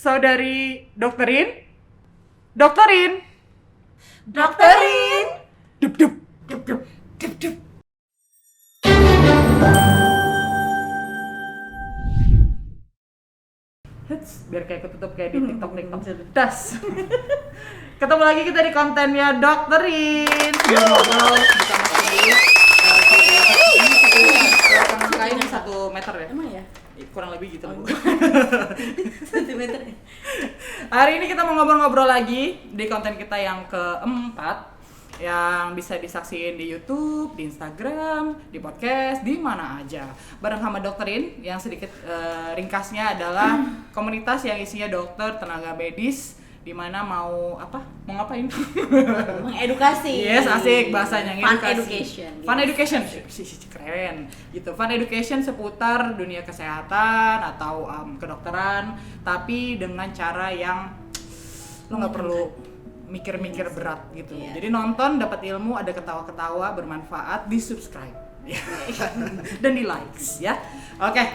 saudari dokterin, dokterin, Dokterin. dup dup, Dup dup dup dup. Hits, biar kayak ketutup kayak di TikTok. Das. Ketemu lagi kita di kontennya dokterin. Sambil ngobrol buka masker dulu. Ini kain 1 meter ya? Emang ya? Kurang lebih gitu. Sentimeter. Hari ini kita mau ngobrol-ngobrol lagi di konten kita yang keempat, yang bisa disaksiin di YouTube, di Instagram, di podcast, di mana aja. Bareng sama dokterin, yang sedikit ringkasnya adalah komunitas yang isinya dokter, tenaga medis, di mana mau apa? Mau ngapain? Mengedukasi. Yes, asik bahasanya, Fun ngedukasi. education. Fun education. Keren. Gitu. Fun education seputar dunia kesehatan atau kedokteran, tapi dengan cara yang lo nggak perlu mikir-mikir berat gitu. Yes. Jadi nonton, dapat ilmu, ada ketawa-ketawa, bermanfaat, di-subscribe. Dan di-likes ya. Oke.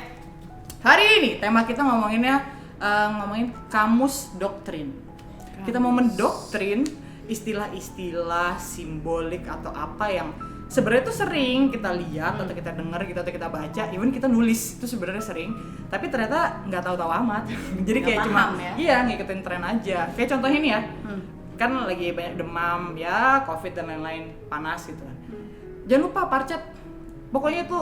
Hari ini tema kita ngomongin kamus doktrin. Kita mau mendoktrin istilah-istilah simbolik atau apa yang sebenarnya itu sering kita lihat atau kita dengar gitu atau kita baca, even kita nulis itu sebenarnya sering, tapi ternyata nggak tahu-tahu amat. Jadi Nggak kayak paham, cuma ya? iya ngikutin tren aja. Kayak contohnya ini ya, kan lagi banyak demam ya, covid dan lain-lain, panas gitu kan. Jangan lupa parcet. Pokoknya itu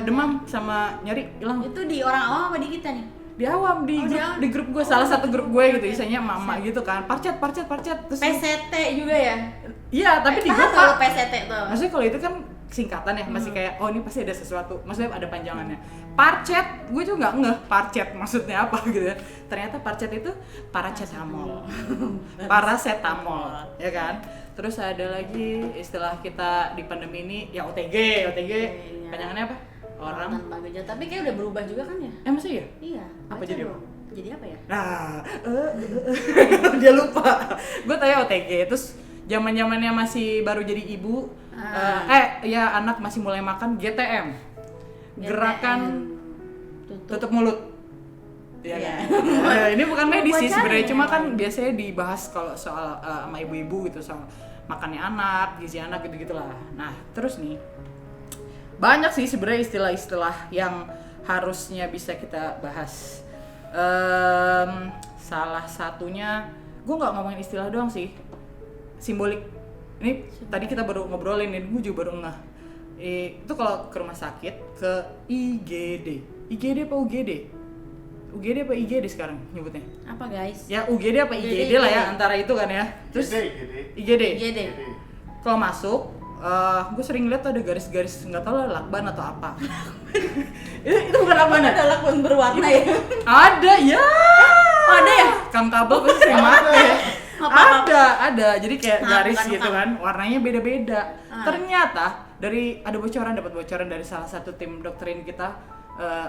demam sama nyeri hilang. Itu di orang awam apa di kita nih? Di awam di grup gue, salah satu grup gue gitu, isinya mama gitu kan, parcet terus PCT juga ya? iya, tapi di Paham grup kalau Pak. PCT tuh? Maksudnya kalau itu kan singkatan ya, masih kayak oh ini pasti ada sesuatu, maksudnya ada panjangannya. Parcet, gue juga nggak ngeh parcet maksudnya apa gitu ya. Ternyata parcet itu paracetamol, paracetamol, ya kan. Terus ada lagi istilah kita di pandemi ini ya OTG, Iya. panjangannya apa? Orang. tanpa gejala, tapi kayak udah berubah juga kan ya? Masa ya? Iya. Apa baca jadi dong. Jadi apa ya? Nah, dia lupa. Gue tanya OTG, terus zaman-zamannya masih baru jadi ibu, ya anak masih mulai makan GTM, gerakan tutup mulut. Ya Iya. kan? Ini bukan medis sih Bacaan sebenarnya, ya, cuma kan emang. biasanya dibahas kalau soal sama ibu-ibu gitu, soal makannya anak, gizi anak gitu-gitulah. Nah, terus nih banyak sih sebenarnya istilah-istilah yang harusnya bisa kita bahas. Salah satunya, gue nggak ngomongin istilah doang sih, simbolik. Ini tadi kita baru ngobrolin, gue juga baru ngeh. Itu kalau ke rumah sakit, ke IGD apa UGD? UGD apa IGD sekarang nyebutnya? Apa guys? Ya UGD apa IGD lah ya, antara itu kan ya. Terus IGD. IGD. Kalau masuk, gue sering lihat tuh ada garis-garis, nggak tahu lah lakban atau apa. itu bukan lakban ya? Ada lakban berwarna ya? Ada ya. Ada ya? Kang kabel pasti sering make. Apa-apa. Ada. Jadi kayak Nah, garis bukan, gitu bukan. kan, warnanya beda-beda. Ah. Ternyata dapat bocoran dari salah satu tim doktrin kita,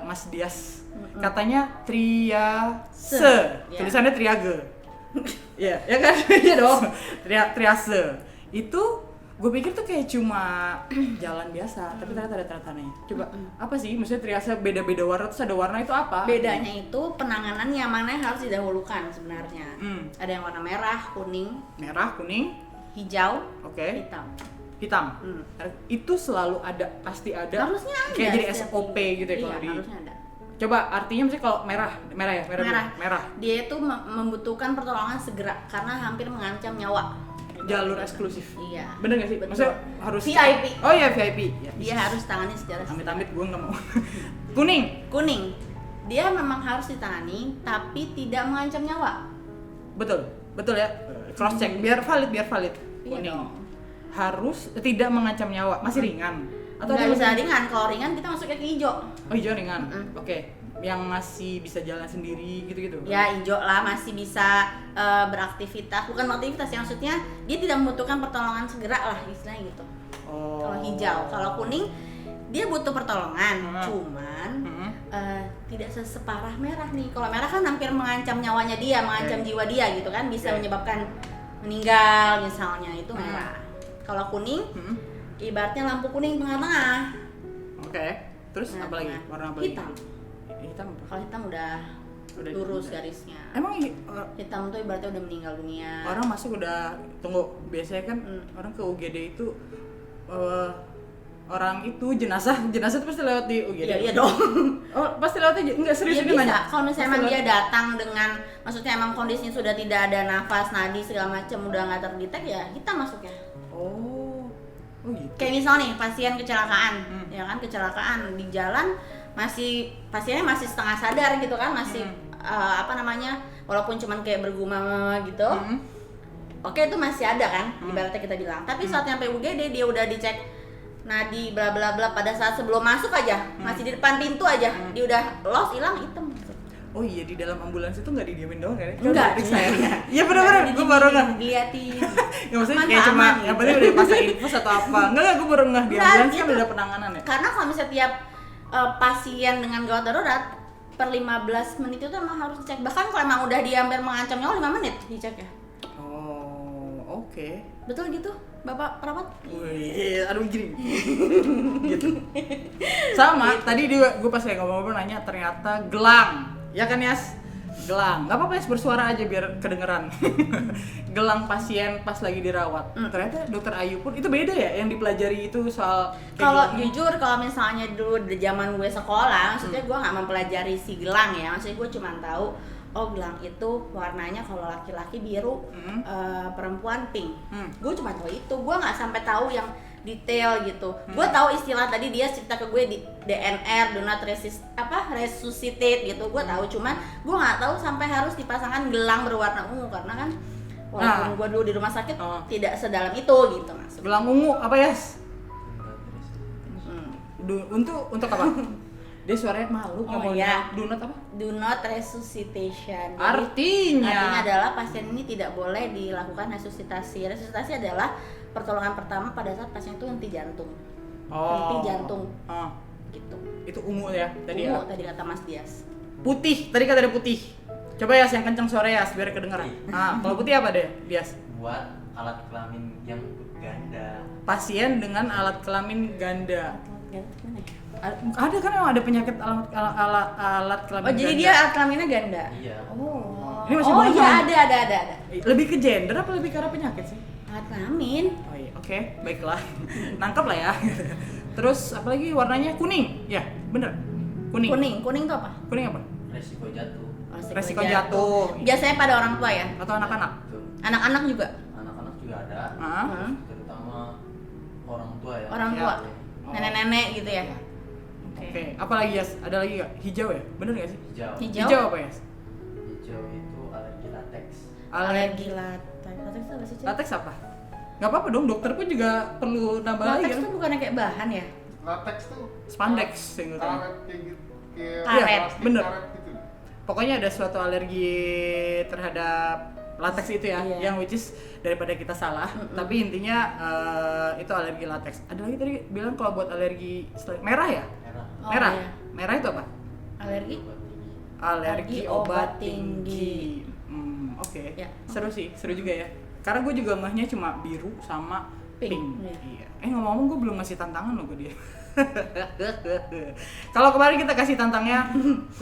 Mas Dias. Katanya triase. Ya. Tulisannya triage. Iya, ya kan? Iya dong. Triase. Itu gue pikir tuh kayak cuma jalan biasa, tapi ternyata ada tanda-tandanya. Coba apa sih? Maksudnya triase beda-beda warna, terus ada warna itu apa? Bedanya itu penanganan yang mana yang harus didahulukan sebenarnya. Ada yang warna merah, kuning, Merah, kuning, hijau, oke, hitam. hitam. Itu selalu ada, pasti ada. Harusnya ada. Kayak jadi setiap SOP minggu. gitu ya kalau Iya, di. harusnya ada. Coba artinya misalnya kalau merah ya, merah. Dia itu membutuhkan pertolongan segera karena hampir mengancam nyawa. Jalur eksklusif. Iya. Bener gak sih? Betul. Maksudnya harus VIP. Oh iya VIP. Ya, Dia harus tangani secara segera. Amit-amit gue nggak mau. Kuning. Kuning. Dia memang harus ditangani tapi tidak mengancam nyawa. Betul ya. Cross check biar valid. Iya Kuning. dong. Harus tidak mengancam nyawa, masih ringan. Atau Nggak ada bisa lebih? ringan. Kalau ringan kita masuknya ke hijau. Oh hijau ringan. Oke. Yang masih bisa jalan sendiri gitu-gitu. Ya hijau lah, masih bisa beraktivitas. Bukan beraktivitas ya, maksudnya dia tidak membutuhkan pertolongan segera lah istilahnya gitu. Oh. Kalau hijau, kalau kuning dia butuh pertolongan, cuman tidak separah merah nih. Kalau merah kan hampir mengancam nyawanya dia, mengancam jiwa dia gitu kan, bisa menyebabkan meninggal misalnya, itu merah. Kalau kuning, ibaratnya lampu kuning tengah-tengah. Oke. Terus apa lagi? Tengah-tengah. Warna apa lagi? Hitam. Hitam apa? Kalau hitam udah Udah lurus udah. garisnya. Emang Hitam tuh ibaratnya udah meninggal dunia. orang masuk udah tunggu, biasanya kan orang ke UGD itu orang itu jenazah tuh pasti lewat di UGD. Iya dong. Oh, pasti lewatnya enggak serius Iya ini bisa. nanya. Kalau misalnya Pasti emang dia lewat. datang dengan, maksudnya emang kondisinya sudah tidak ada nafas, nadi segala macam udah nggak terdetek ya kita masuknya. Oh gitu. Kayak misal nih pasien kecelakaan, ya kan kecelakaan di jalan pasiennya masih setengah sadar gitu kan, masih apa namanya, walaupun cuman kayak bergumam gitu. Oke itu masih ada kan, ibaratnya kita bilang. Tapi saat nyampe UGD dia udah dicek nadi bla bla bla, pada saat sebelum masuk aja, masih di depan pintu aja, dia udah lost, hilang, hitam. Oh iya, di dalam ambulans itu nggak didiamin doang kan? Enggak, saya. Iya benar-benar, gue baru nggak. diliatin. Ya maksudnya Aman, kayak cuma aman, yang gitu. penting udah pasang infus atau apa. Enggak, gue baru nggak di Enggak, ambulans kan gitu. udah penanganan ya. Karena kalau misalnya tiap pasien dengan gawat darurat per 15 menit itu emang harus dicek. Bahkan kalau emang udah dia hampir mengancam nyawa 5 menit dicek ya. Oh, oke. Betul gitu, Bapak perawat? Wih, aduh gini. Gitu. Sama, tadi gue pas kayak ngomong-ngomong nanya ternyata gelang. Ya kan, Yas? Gelang. Enggak apa-apa, Yas, bersuara aja biar kedengeran. Gelang pasien pas lagi dirawat. Ternyata Dokter Ayu pun itu beda ya yang dipelajari itu soal kayak Kalau gelang. jujur, kalau misalnya dulu di zaman gue sekolah, maksudnya gue nggak mempelajari si gelang ya, maksudnya gue cuma tahu oh gelang itu warnanya kalau laki-laki biru, perempuan pink. Gue cuma tahu itu, gue nggak sampai tahu yang detail gitu. Gue tahu istilah tadi dia cerita ke gue di DNR, do not resuscitate gitu. Gue tahu, cuman gue nggak tahu sampai harus dipasangkan gelang berwarna ungu, karena kan walaupun gue dulu di rumah sakit tidak sedalam itu gitu mas. Gelang ungu apa, Yas? Untuk apa? Dia suaranya malu ngomongnya. Do not apa? Do not resuscitation. Jadi, Artinya adalah pasien ini tidak boleh dilakukan resusitasi. Resusitasi adalah pertolongan pertama pada saat pasien itu henti jantung. Henti jantung. Gitu. Itu ungu ya tadi Ungu ya. tadi kata Mas Dias. Putih, tadi kata ada putih. Coba Yas yang kenceng suara Yas biar kedengeran. Kalau putih apa deh, Dias? Buat alat kelamin yang ganda. Pasien dengan alat kelamin ganda. Gimana ya? Ada kan yang ada penyakit alat kelamin Oh, ganda. jadi dia alat kelaminnya ganda. Iya. Oh. Ini masih oh bagus, iya, kan? ada. Lebih ke gender apa lebih ke arah penyakit sih? Alat kelamin. Oh iya, oke, baiklah. Nangkep lah ya. Terus apalagi warnanya kuning. Ya, bener. Kuning. Kuning tuh apa? Kuning apa? Resiko jatuh. Resiko jatuh. Biasanya pada orang tua ya. Atau anak-anak? Tuh. Anak-anak juga. Anak-anak juga ada. Terutama orang tua ya. Orang Ya. tua. Oh. Nenek-nenek gitu ya. Oke, apa lagi Yas? Ada lagi nggak? Hijau ya? Bener nggak sih? Hijau. Hijau. apa Yas? Hijau itu alergi lateks. Alergi latex. Latex itu apa sih, Cik? Latex apa? Nggak apa-apa dong, dokter pun juga perlu nambah lagi Latex kan? tuh bukannya kayak bahan ya? Latex tuh Spandex yang gue tahu. karet kayak gitu, kayak Karet. plastik Bener. karet gitu. Pokoknya ada suatu alergi terhadap latex itu ya, Iya. yang which is daripada kita salah, tapi intinya itu alergi latex. Ada lagi tadi bilang kalau buat alergi merah ya? Merah. Oh, Merah. iya. Merah itu apa? Alergi? Obat tinggi. Alergi obat tinggi. tinggi. Oke. Ya. Seru sih, seru juga ya. Karena gue juga ngehnya cuma biru sama Pink. pink. Iya. Iya. Ngomong-ngomong gue belum ngasih tantangan loh ke dia. Kalau kemarin kita kasih tantangnya 5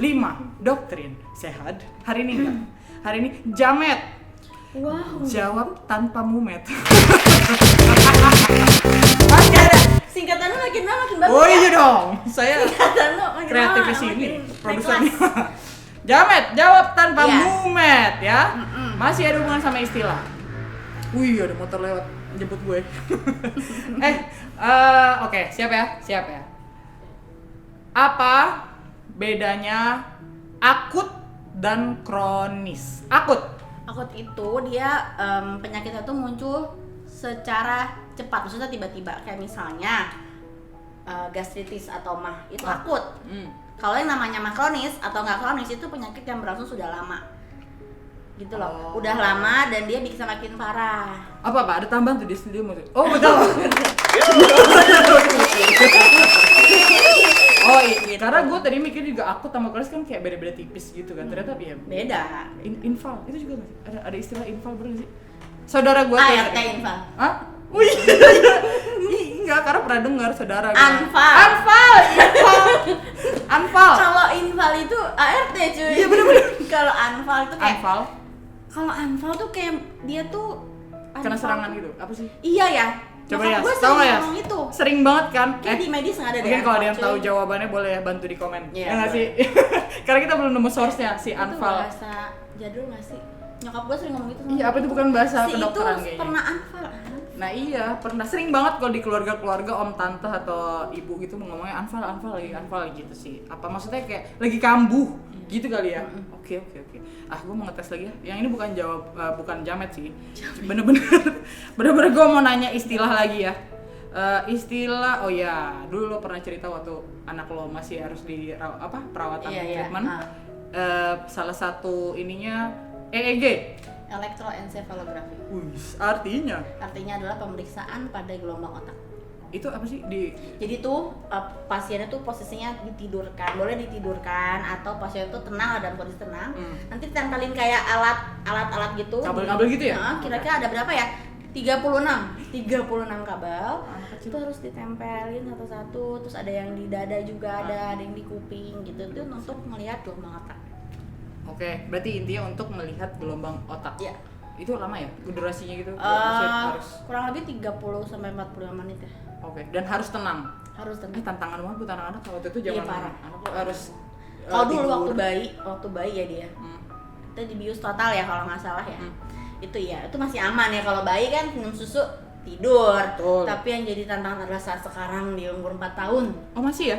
doktrin sehat. Hari ini enggak. Hari ini jamet. Wow. Jawab tanpa mumet. Masih ada. Singkatan lu makin lama makin bagus. Oh ya? iya dong. Saya Singkatan lu makin kreatif lama di sini, makin naik produsernya. kelas. Jamet, jawab tanpa Iya. mumet ya. Masih ada hubungan sama istilah. Wih, ada motor lewat jemput gue. Oke, siap ya. Apa bedanya akut dan kronis? Akut. Akut itu dia penyakitnya tuh muncul secara cepat, maksudnya tiba-tiba, kayak misalnya gastritis atau mah itu akut. Kalau yang namanya mah kronis atau nggak kronis itu penyakit yang berlangsung sudah lama, gitu loh. Udah lama dan dia bisa makin parah. Apa? Ada tambahan tuh di studio mau. Oh betul. Oh iya, karena gue tadi mikir juga akut sama kronis kan kayak beda-beda tipis gitu kan. Ternyata ya Beda. infal itu juga nggak sih? Ada istilah infal bener nggak sih? Saudara gue ART infal. Hah? Wih, Enggak, karena pernah dengar saudara. Anfal. Anfal. Kalau infal itu ART cuy. Iya bener-bener. Kalau anfal itu kayak Anfal. Kalau anfal tuh kayak dia tuh Karena anfal serangan tuh- gitu. Apa sih? Iya ya. Coba Nyokap ya. gue Tahu sering nggak ya? ngomong itu. Sering banget kan? Kayak di medis nggak ada deh. Mungkin kalau ada yang anfal, tahu cuy. jawabannya boleh bantu di komen. Iya, Ya nggak sih? Karena kita belum nemu source-nya si Itu Anfal. bahasa jadul nggak sih? Nyokap gue sering ngomong gitu. sama Iya, apa gue. itu bukan bahasa Si kedokteran itu kayaknya. pernah anfal. Nah iya, pernah sering banget kalau di keluarga-keluarga om tante atau ibu gitu ngomongnya Anfal gitu sih. Apa maksudnya kayak lagi kambuh gitu kali ya? Oke. Gue mau ngetes lagi ya. Yang ini bukan bukan jamet sih. Bener-bener gue mau nanya istilah lagi ya. Istilah, oh ya, dulu lo pernah cerita waktu anak lo masih harus di perawatan Iya, treatment. Salah satu ininya EEG. Elektroencephalography. Artinya Artinya adalah pemeriksaan pada gelombang otak. itu apa sih di Jadi tuh pasiennya tuh posisinya ditidurkan, boleh ditidurkan atau pasien tuh tenang dalam kondisi tenang. Nanti ditempelin kayak alat-alat gitu. Kabel-kabel gitu ya? Nah, kira-kira ada berapa ya? 36 kabel. Anak kecil. Itu harus ditempelin satu-satu. Terus ada yang di dada juga ada yang di kuping gitu. Itu untuk melihat gelombang otak. Oke, berarti intinya untuk melihat gelombang otak. Iya. Itu lama ya durasinya gitu? Maksudnya harus. Kurang lebih 30 sampai 45 menit ya. Oke, dan harus tenang. Harus tenang. Tantangan banget buat anak-anak kalau waktu itu Iya, zaman parah. anak lo harus Kalau dulu tidur. waktu bayi ya dia. Hmm. Kita dibius total ya kalau nggak salah ya. Hmm. Itu ya, itu masih aman ya kalau bayi kan minum susu tidur. Betul. Tapi yang jadi tantangan adalah saat sekarang di umur 4 tahun. Oh masih ya?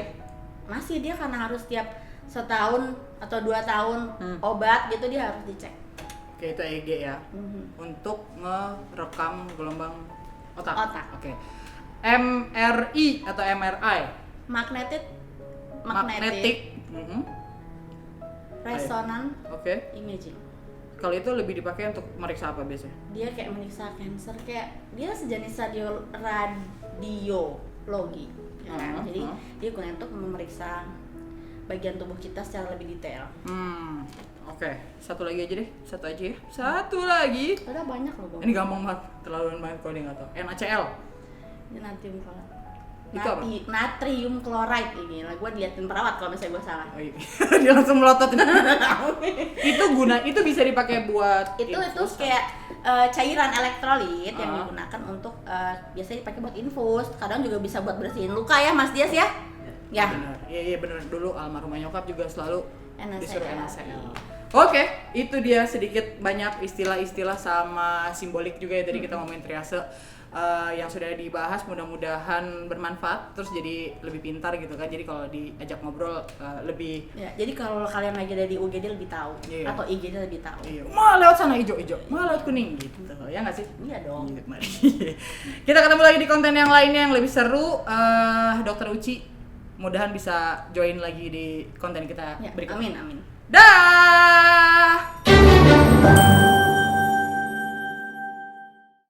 Masih dia karena harus tiap setahun atau 2 tahun obat gitu dia harus dicek. Oke, itu EEG ya. Untuk ngerekam gelombang otak. Otak. Oke. MRI atau MRI? Magnetic Mhm. resonance Oke. imaging. Kalau itu lebih dipakai untuk meriksa apa biasanya? Dia kayak meriksa kanker, kayak dia sejenis radiologi ya kan? Jadi dia guna untuk memeriksa bagian tubuh kita secara lebih detail. Oke. Satu lagi aja deh. Satu aja ya. Satu lagi. Padahal banyak loh Bang. Ini gampang banget. Terlalu banget kalau dia nggak tahu. NaCl. Ini natrium chloride. Itu apa? Natrium chloride ini lah, gue diliatin perawat kalau misalnya gue salah. Oh, iya. Dia langsung melotot. Itu bisa dipakai buat Itu infus, kayak cairan elektrolit yang digunakan untuk biasanya dipakai buat infus. Kadang juga bisa buat bersihin luka ya Mas Dias ya. Ya. Benar. Iya benar. Dulu almarhumah nyokap juga selalu NaCl. disuruh NaCl. Oke, itu dia sedikit banyak istilah-istilah sama simbolik juga ya tadi kita ngomongin triase. Yang sudah dibahas mudah-mudahan bermanfaat terus jadi lebih pintar gitu kan, jadi kalau diajak ngobrol lebih Ya, jadi kalau kalian lagi ada di UGD lebih tahu atau IGD lebih tahu. iya, lewat sana hijau lewat kuning gitu ya nggak sih? Iya dong. Gitu, mari. Kita ketemu lagi di konten yang lainnya yang lebih seru. Dokter Uci mudahan bisa join lagi di konten kita Ya, berikutnya. amin. Dah.